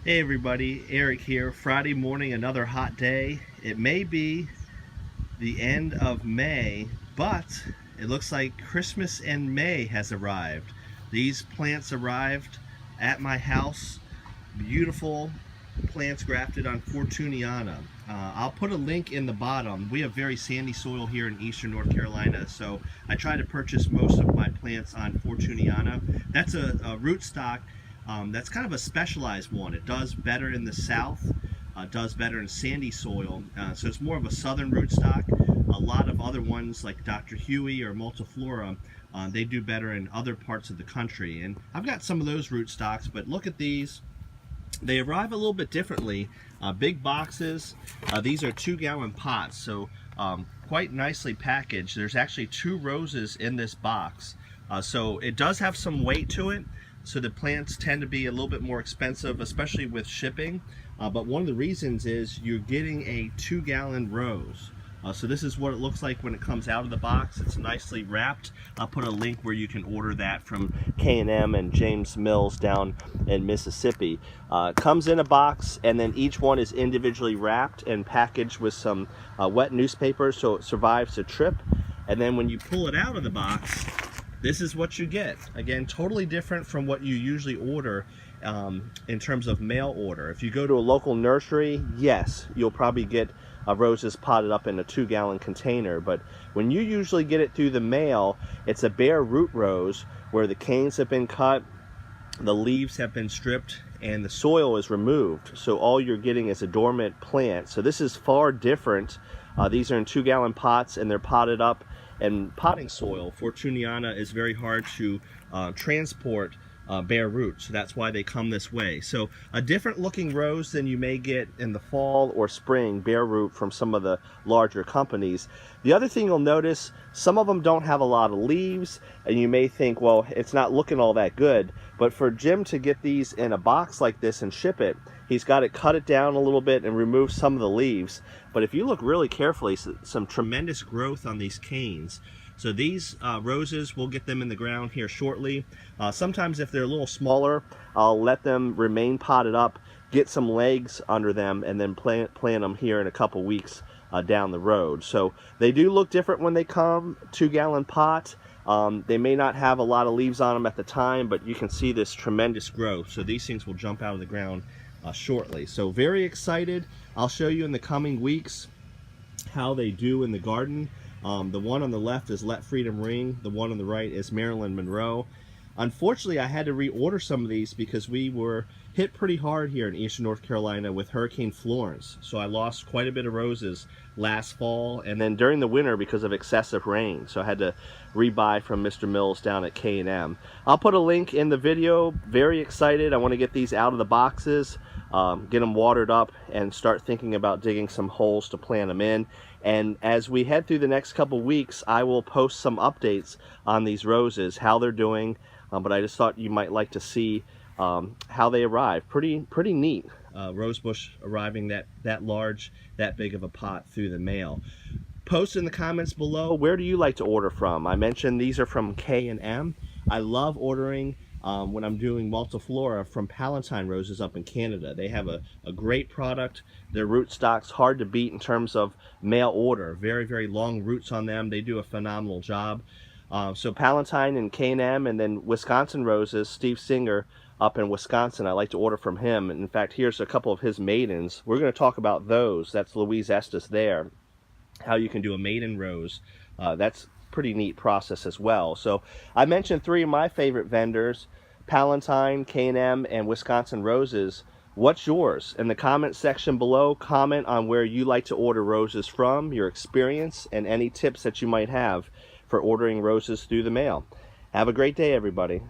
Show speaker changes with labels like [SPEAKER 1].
[SPEAKER 1] Hey everybody, Eric here. Friday morning, another hot day. It may be the end of May, but it looks like Christmas in May has arrived. These plants arrived at my house. Beautiful plants grafted on fortuniana. I'll put a link in the bottom. We have very sandy soil here in eastern North Carolina, so I try to purchase most of my plants on fortuniana. That's a rootstock. That's kind of a specialized one. It does better in the south, does better in sandy soil, so it's more of a southern rootstock. A lot of other ones like Dr. Huey or Multiflora, they do better in other parts of the country. And I've got some of those rootstocks, but look at these. They arrive a little bit differently. Big boxes. These are 2-gallon pots, so quite nicely packaged. There's actually 2 roses in this box, so it does have some weight to it. So the plants tend to be a little bit more expensive, especially with shipping. But one of the reasons is you're getting a 2-gallon rose. So this is what it looks like when it comes out of the box. It's nicely wrapped. I'll put a link where you can order that from K&M and James Mills down in Mississippi. Comes in a box, and then each one is individually wrapped and packaged with some wet newspaper so it survives a trip. And then when you pull it out of the box, this is what you get. Again, totally different from what you usually order in terms of mail order. If you go to a local nursery, yes, you'll probably get roses potted up in a 2-gallon container, but when you usually get it through the mail, it's a bare root rose where the canes have been cut, the leaves have been stripped, and the soil is removed. So all you're getting is a dormant plant. So this is far different. These are in 2-gallon pots, and they're potted up in potting soil. Fortuniana is very hard to transport bare roots, so that's why they come this way. So a different looking rose than you may get in the fall or spring, bare root from some of the larger companies. The other thing you'll notice, some of them don't have a lot of leaves, and you may think, well, it's not looking all that good. But for Jim to get these in a box like this and ship it, he's got to cut it down a little bit and remove some of the leaves. But if you look really carefully, some tremendous growth on these canes. So these roses, we'll get them in the ground here shortly. Sometimes if they're a little smaller, I'll let them remain potted up, get some legs under them, and then plant them here in a couple weeks down the road. So they do look different when they come, 2-gallon pot. They may not have a lot of leaves on them at the time, but you can see this tremendous growth. So these things will jump out of the ground shortly. So very excited. I'll show you in the coming weeks how they do in the garden. The one on the left is Let Freedom Ring. The one on the right is Marilyn Monroe. Unfortunately, I had to reorder some of these because we were hit pretty hard here in eastern North Carolina with Hurricane Florence. So I lost quite a bit of roses last fall, and then during the winter because of excessive rain. So I had to rebuy from Mr. Mills down at K&M. I'll put a link in the video. Very excited. I want to get these out of the boxes, get them watered up, and start thinking about digging some holes to plant them in. And as we head through the next couple weeks, I will post some updates on these roses, how they're doing. But I just thought you might like to see how they arrive. Pretty neat. Rosebush arriving that large, that big of a pot through the mail. Post in the comments below, where do you like to order from? I mentioned these are from K&M. I love ordering when I'm doing Multiflora from Palatine Roses up in Canada. They have a great product. Their rootstock's hard to beat in terms of mail order. Very, very long roots on them. They do a phenomenal job. So Palatine and K&M, and then Wisconsin Roses, Steve Singer up in Wisconsin, I like to order from him. And in fact, here's a couple of his maidens. We're going to talk about those. That's Louise Estes there, how you can do a maiden rose. That's pretty neat process as well. So I mentioned 3 of my favorite vendors, Palatine, K&M, and Wisconsin Roses. What's yours? In the comment section below, comment on where you like to order roses from, your experience, and any tips that you might have for ordering roses through the mail. Have a great day, everybody.